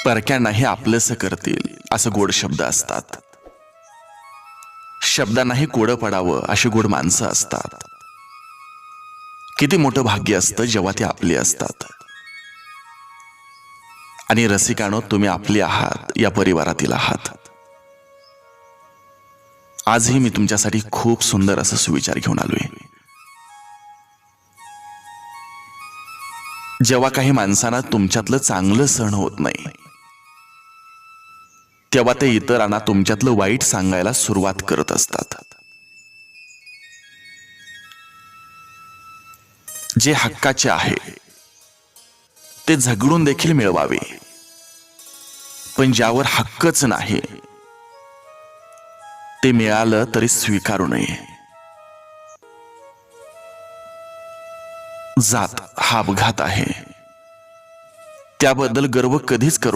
परक्यांनाही आपलंसं करतील असं गोड शब्द असतात. शब्दांनाही कोडं पडावं अशी गोड माणसं असतात. किती मोठं भाग्य असतं जेव्हा ती आपली असतात. आणि रसिकानो, तुम्ही आपली आहात, या परिवारातील आहात. आजही मी तुमच्यासाठी खूप सुंदर असं सुविचार घेऊन आलोय. जेव्हा काही माणसांना तुमच्यातलं चांगलं सहन होत नाही, तेव्हा ते इतरांना तुमच्यातलं वाईट सांगायला सुरुवात करत असतात. जे हक्काचे आहे ते झगडून देखील मिळवावे, पण ज्यावर हक्कच नाही ते मिळालं तरी स्वीकारू नये. जात हा अपघात आहे, त्याबद्दल गर्व कधीच करू